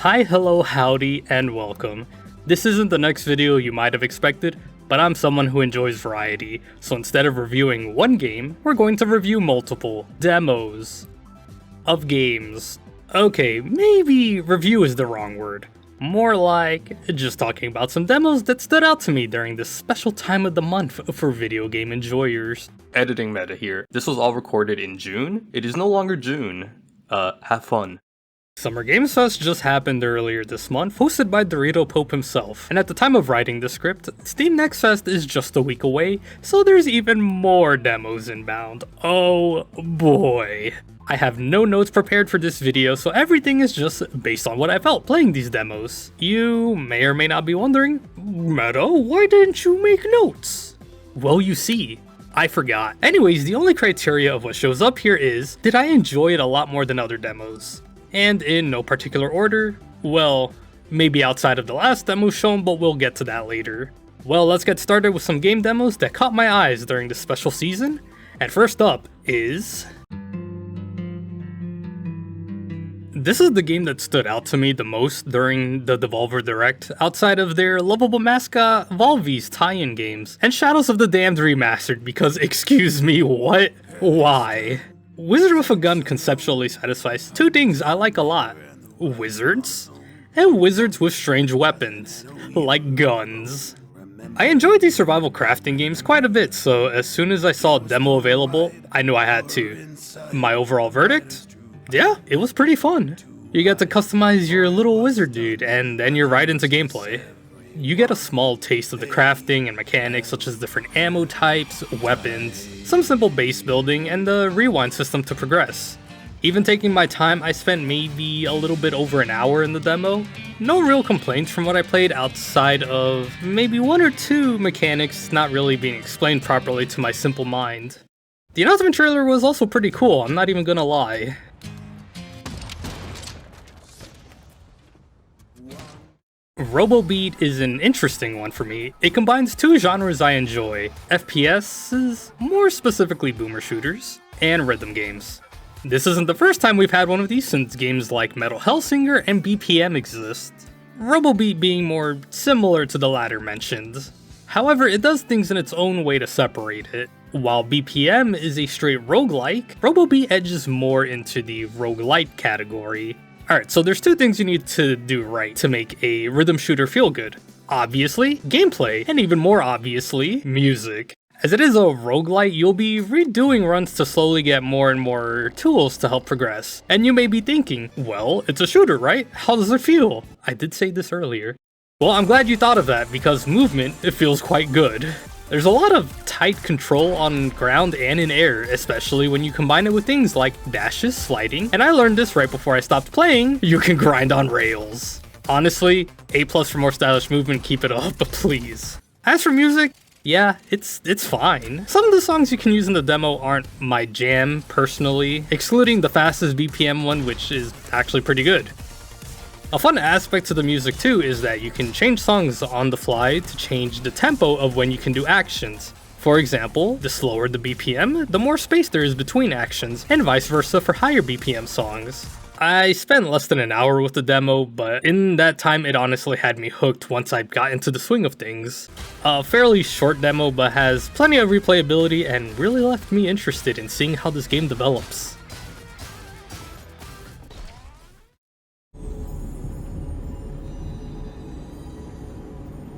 Hi, hello, howdy, and welcome. This isn't the next video you might have expected, but I'm someone who enjoys variety, so instead of reviewing one game, we're going to review multiple demos of games. Okay, maybe review is the wrong word. More like just talking about some demos that stood out to me during this special time of the month for video game enjoyers. Editing meta here. This was all recorded in June. It is no longer June. Have fun. Summer Games Fest just happened earlier this month, hosted by Dorito Pope himself, and at the time of writing the script, Steam Next Fest is just a week away, so there's even more demos inbound. Oh boy. I have no notes prepared for this video, so everything is just based on what I felt playing these demos. You may or may not be wondering, Meadow, why didn't you make notes? Well, you see, I forgot. Anyways, the only criteria of what shows up here is, did I enjoy it a lot more than other demos? And in no particular order, well, maybe outside of the last demo shown, but we'll get to that later. Well, let's get started with some game demos that caught my eyes during this special season, and first up is... This is the game that stood out to me the most during the Devolver Direct, outside of their lovable mascot Volvi's tie-in games, and Shadows of the Damned Remastered, because excuse me, what? Why? Wizard with a Gun conceptually satisfies two things I like a lot: wizards, and wizards with strange weapons, like guns. I enjoyed these survival crafting games quite a bit, so as soon as I saw a demo available, I knew I had to. My overall verdict? Yeah, it was pretty fun. You get to customize your little wizard dude, and then you're right into gameplay. You get a small taste of the crafting and mechanics such as different ammo types, weapons, some simple base building, and the rewind system to progress. Even taking my time, I spent maybe a little bit over an hour in the demo. No real complaints from what I played outside of maybe one or two mechanics not really being explained properly to my simple mind. The announcement trailer was also pretty cool, I'm not even gonna lie. RoboBeat is an interesting one for me. It combines two genres I enjoy: FPSs, more specifically boomer shooters, and rhythm games. This isn't the first time we've had one of these since games like Metal Hellsinger and BPM exist, RoboBeat being more similar to the latter mentioned. However, it does things in its own way to separate it. While BPM is a straight roguelike, RoboBeat edges more into the roguelite category. Alright, so there's two things you need to do right to make a rhythm shooter feel good. Obviously, gameplay, and even more obviously, music. As it is a roguelite, you'll be redoing runs to slowly get more and more tools to help progress. And you may be thinking, well, it's a shooter, right? How does it feel? I did say this earlier. Well, I'm glad you thought of that, because movement, it feels quite good. There's a lot of tight control on ground and in air, especially when you combine it with things like dashes, sliding, and I learned this right before I stopped playing, you can grind on rails. Honestly, A+ for more stylish movement, keep it up, please. As for music, yeah, it's fine. Some of the songs you can use in the demo aren't my jam, personally, excluding the fastest BPM one, which is actually pretty good. A fun aspect to the music too is that you can change songs on the fly to change the tempo of when you can do actions. For example, the slower the BPM, the more space there is between actions, and vice versa for higher BPM songs. I spent less than an hour with the demo, but in that time it honestly had me hooked once I got into the swing of things. A fairly short demo, but has plenty of replayability and really left me interested in seeing how this game develops.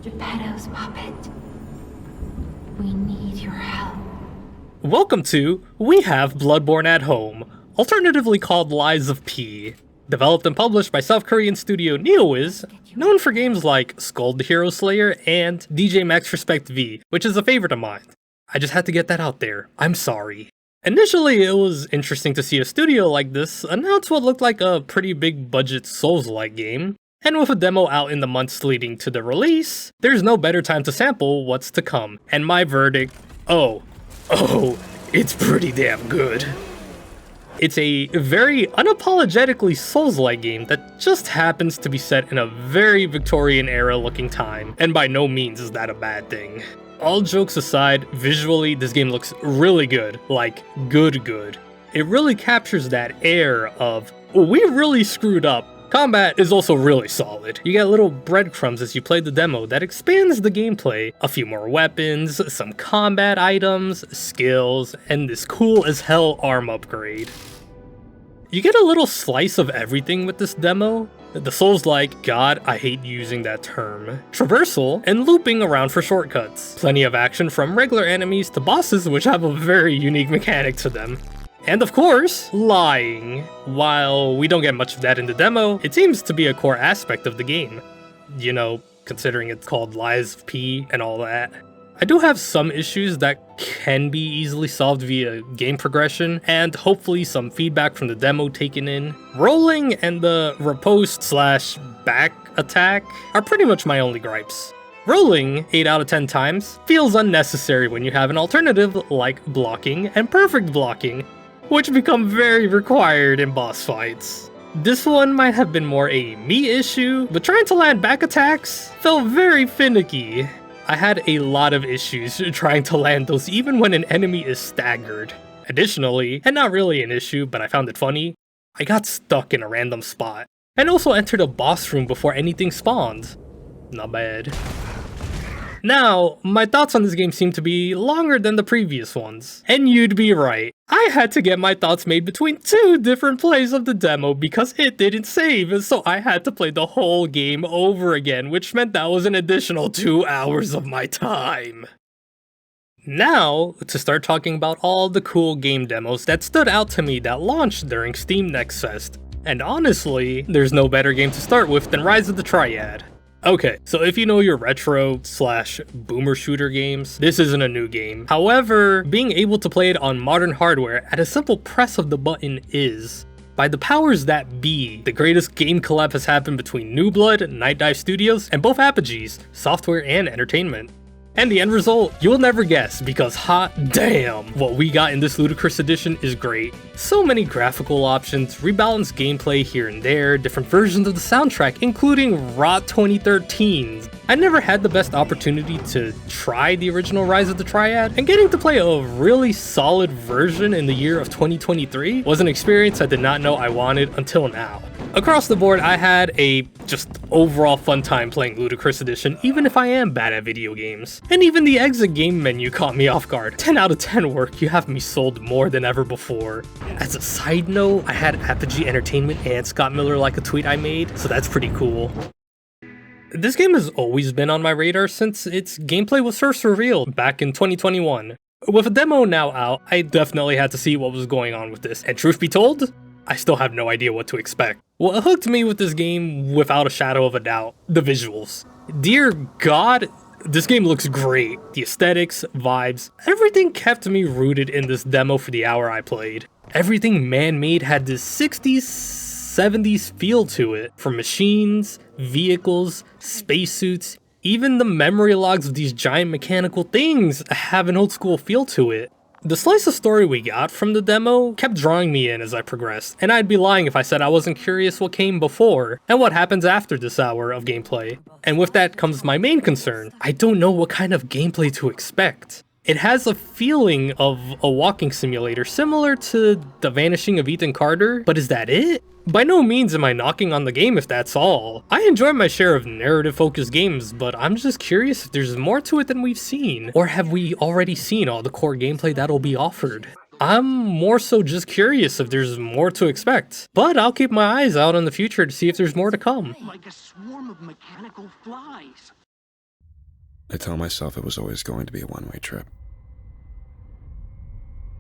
Geppetto's puppet. We need your help. Welcome to We Have Bloodborne at Home, alternatively called Lies of P. Developed and published by South Korean studio NeoWiz, known for games like Skull the Hero Slayer and DJ Max Respect V, which is a favorite of mine. I just had to get that out there. I'm sorry. Initially, it was interesting to see a studio like this announce what looked like a pretty big budget Souls-like game. And with a demo out in the months leading to the release, there's no better time to sample what's to come. And my verdict, oh, it's pretty damn good. It's a very unapologetically Souls-like game that just happens to be set in a very Victorian era looking time, and by no means is that a bad thing. All jokes aside, visually this game looks really good, like good. It really captures that air of, we really screwed up, Combat is also really solid. You get little breadcrumbs as you play the demo that expands the gameplay. A few more weapons, some combat items, skills, and this cool as hell arm upgrade. You get a little slice of everything with this demo. The Souls-like, God, I hate using that term, traversal, and looping around for shortcuts. Plenty of action from regular enemies to bosses which have a very unique mechanic to them. And of course, lying. While we don't get much of that in the demo, it seems to be a core aspect of the game. You know, considering it's called Lies of P and all that. I do have some issues that can be easily solved via game progression, and hopefully some feedback from the demo taken in. Rolling and the riposte/back attack are pretty much my only gripes. Rolling 8 out of 10 times feels unnecessary when you have an alternative like blocking and perfect blocking, which become very required in boss fights. This one might have been more a me issue, but trying to land back attacks felt very finicky. I had a lot of issues trying to land those even when an enemy is staggered. Additionally, and not really an issue, but I found it funny, I got stuck in a random spot, and also entered a boss room before anything spawned. Not bad. Now, my thoughts on this game seem to be longer than the previous ones. And you'd be right. I had to get my thoughts made between 2 different plays of the demo because it didn't save, so I had to play the whole game over again, which meant that was an additional 2 hours of my time. Now, to start talking about all the cool game demos that stood out to me that launched during Steam Next Fest. And honestly, there's no better game to start with than Rise of the Triad. Okay, so if you know your retro/boomer shooter games, this isn't a new game. However, being able to play it on modern hardware at a simple press of the button is, by the powers that be, the greatest game collab has happened between New Blood, Night Dive Studios, and both Apogees, Software and Entertainment. And the end result, you'll never guess, because hot damn, what we got in this Ludicrous edition is great. So many graphical options, rebalanced gameplay here and there, different versions of the soundtrack, including ROT 2013. I never had the best opportunity to try the original Rise of the Triad, and getting to play a really solid version in the year of 2023 was an experience I did not know I wanted until now. Across the board, I had a just overall fun time playing Ludicrous Edition, even if I am bad at video games. And even the exit game menu caught me off guard. 10 out of 10 work, you have me sold more than ever before. As a side note, I had Apogee Entertainment and Scott Miller like a tweet I made, so that's pretty cool. This game has always been on my radar since its gameplay was first revealed back in 2021. With a demo now out, I definitely had to see what was going on with this, and truth be told, I still have no idea what to expect. What hooked me with this game, without a shadow of a doubt, the visuals. Dear God, this game looks great. The aesthetics, vibes, everything kept me rooted in this demo for the hour I played. Everything man-made had this 60s, 70s feel to it, from machines, vehicles, spacesuits, even the memory logs of these giant mechanical things have an old school feel to it. The slice of story we got from the demo kept drawing me in as I progressed, and I'd be lying if I said I wasn't curious what came before and what happens after this hour of gameplay. And with that comes my main concern. I don't know what kind of gameplay to expect. It has a feeling of a walking simulator similar to The Vanishing of Ethan Carter, but is that it? By no means am I knocking on the game if that's all. I enjoy my share of narrative-focused games, but I'm just curious if there's more to it than we've seen. Or have we already seen all the core gameplay that'll be offered? I'm more so just curious if there's more to expect. But I'll keep my eyes out in the future to see if there's more to come. Like a swarm of mechanical flies. I tell myself it was always going to be a one-way trip.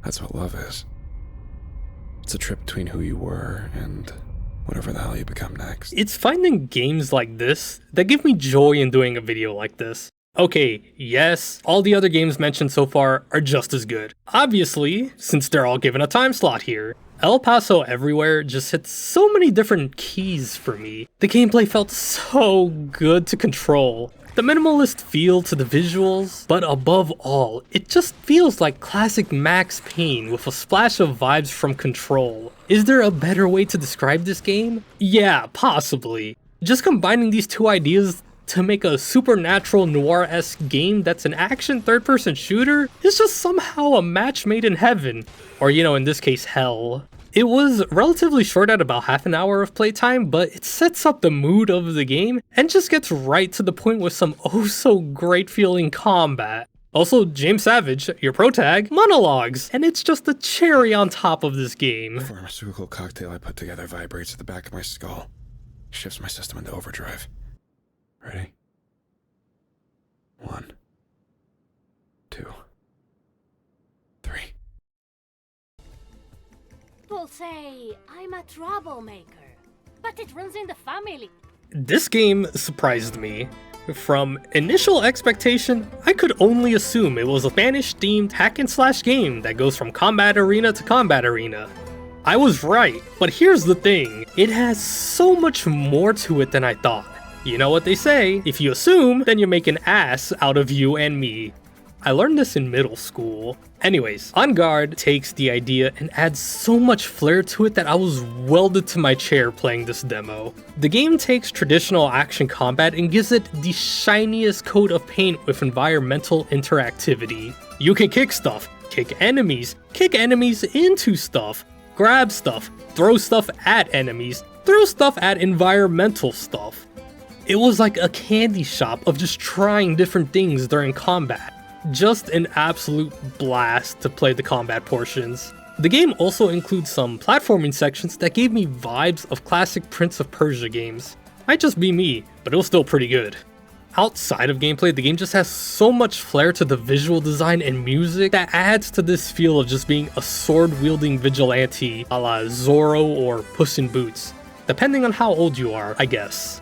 That's what love is. It's a trip between who you were and whatever the hell you become next. It's finding games like this that give me joy in doing a video like this. Okay, yes, all the other games mentioned so far are just as good. Obviously, since they're all given a time slot here. El Paso Everywhere just hit so many different keys for me. The gameplay felt so good to control. The minimalist feel to the visuals, but above all, it just feels like classic Max Payne with a splash of vibes from Control. Is there a better way to describe this game? Yeah, possibly. Just combining these two ideas to make a supernatural noir-esque game that's an action third-person shooter is just somehow a match made in heaven. Or, you know, in this case, hell. It was relatively short at about half an hour of playtime, but it sets up the mood of the game and just gets right to the point with some oh so great feeling combat. Also, James Savage, your protag, monologues, and it's just the cherry on top of this game. The pharmaceutical cocktail I put together vibrates at the back of my skull, shifts my system into overdrive. Ready? 1, 2, 3. People say I'm a troublemaker, but it runs in the family. This game surprised me. From initial expectation, I could only assume it was a Spanish-themed hack-and-slash game that goes from combat arena to combat arena. I was right, but here's the thing, it has so much more to it than I thought. You know what they say, if you assume, then you make an ass out of you and me. I learned this in middle school. Anyways, On Guard takes the idea and adds so much flair to it that I was welded to my chair playing this demo. The game takes traditional action combat and gives it the shiniest coat of paint with environmental interactivity. You can kick stuff, kick enemies into stuff, grab stuff, throw stuff at enemies, throw stuff at environmental stuff. It was like a candy shop of just trying different things during combat. Just an absolute blast to play the combat portions. The game also includes some platforming sections that gave me vibes of classic Prince of Persia games. Might just be me, but it was still pretty good. Outside of gameplay, the game just has so much flair to the visual design and music that adds to this feel of just being a sword-wielding vigilante a la Zorro or Puss in Boots, depending on how old you are, I guess.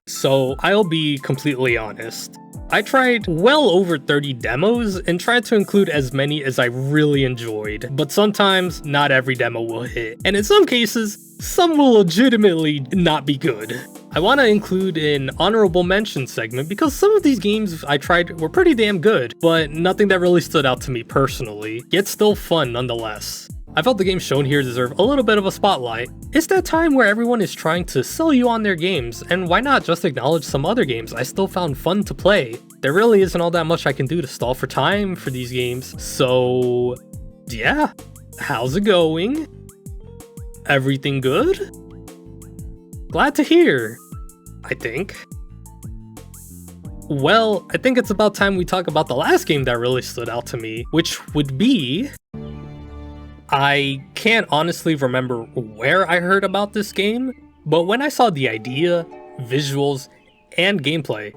So I'll be completely honest. I tried well over 30 demos and tried to include as many as I really enjoyed, but sometimes not every demo will hit, and in some cases, some will legitimately not be good. I want to include an honorable mention segment because some of these games I tried were pretty damn good, but nothing that really stood out to me personally, yet still fun nonetheless. I felt the games shown here deserve a little bit of a spotlight. It's that time where everyone is trying to sell you on their games, and why not just acknowledge some other games I still found fun to play? There really isn't all that much I can do to stall for time for these games, so yeah, how's it going? Everything good? Glad to hear, I think. Well, I think it's about time we talk about the last game that really stood out to me, which would be... I can't honestly remember where I heard about this game, but when I saw the idea, visuals, and gameplay,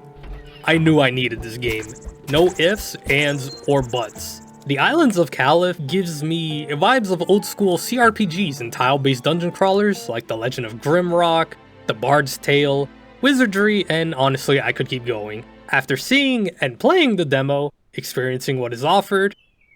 I knew I needed this game. No ifs, ands, or buts. The Islands of Caliph gives me vibes of old school CRPGs and tile-based dungeon crawlers like The Legend of Grimrock, The Bard's Tale, Wizardry, and honestly I could keep going. After seeing and playing the demo, experiencing what is offered,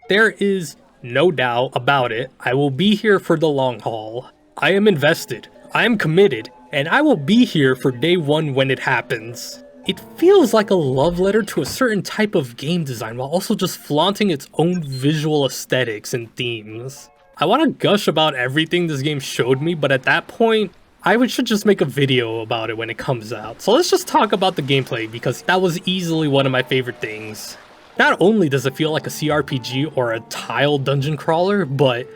there is no doubt about it, I will be here for the long haul. I am invested, I am committed, and I will be here for day one when it happens. It feels like a love letter to a certain type of game design while also just flaunting its own visual aesthetics and themes. I want to gush about everything this game showed me, but at that point, I should just make a video about it when it comes out. So let's just talk about the gameplay because that was easily one of my favorite things. Not only does it feel like a CRPG or a tile dungeon crawler, but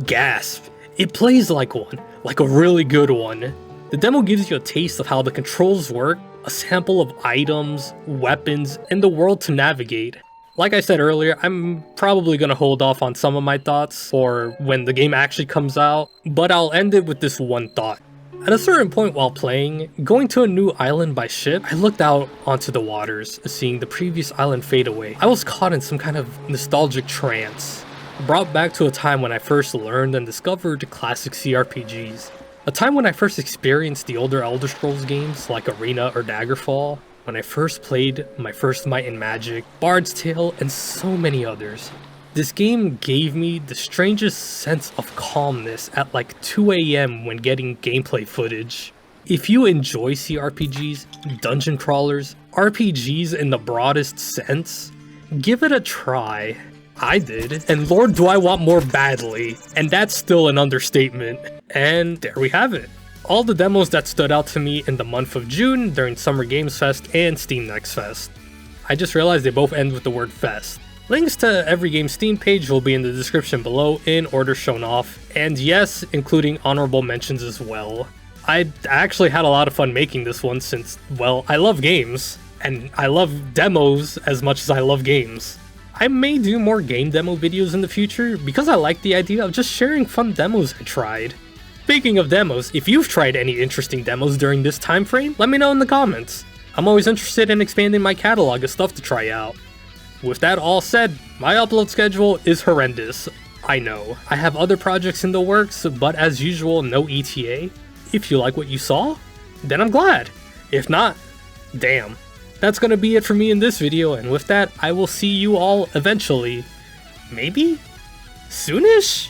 gasp, it plays like one, like a really good one. The demo gives you a taste of how the controls work, a sample of items, weapons, and the world to navigate. Like I said earlier, I'm probably gonna hold off on some of my thoughts for when the game actually comes out, but I'll end it with this one thought. At a certain point while playing, going to a new island by ship, I looked out onto the waters, seeing the previous island fade away. I was caught in some kind of nostalgic trance, brought back to a time when I first learned and discovered classic CRPGs. A time when I first experienced the older Elder Scrolls games like Arena or Daggerfall, when I first played my first Might and Magic, Bard's Tale, and so many others. This game gave me the strangest sense of calmness at like 2 AM when getting gameplay footage. If you enjoy CRPGs, dungeon crawlers, RPGs in the broadest sense, give it a try. I did, and Lord do I want more badly, and that's still an understatement. And there we have it. All the demos that stood out to me in the month of June during Summer Games Fest and Steam Next Fest. I just realized they both end with the word fest. Links to every game's Steam page will be in the description below in order shown off, and yes, including honorable mentions as well. I actually had a lot of fun making this one since, well, I love games, and I love demos as much as I love games. I may do more game demo videos in the future because I like the idea of just sharing fun demos I tried. Speaking of demos, if you've tried any interesting demos during this time frame, let me know in the comments. I'm always interested in expanding my catalog of stuff to try out. With that all said, my upload schedule is horrendous. I know, I have other projects in the works, but as usual, no ETA. If you like what you saw, then I'm glad. If not, damn. That's gonna be it for me in this video, and with that, I will see you all eventually. Maybe? Soonish?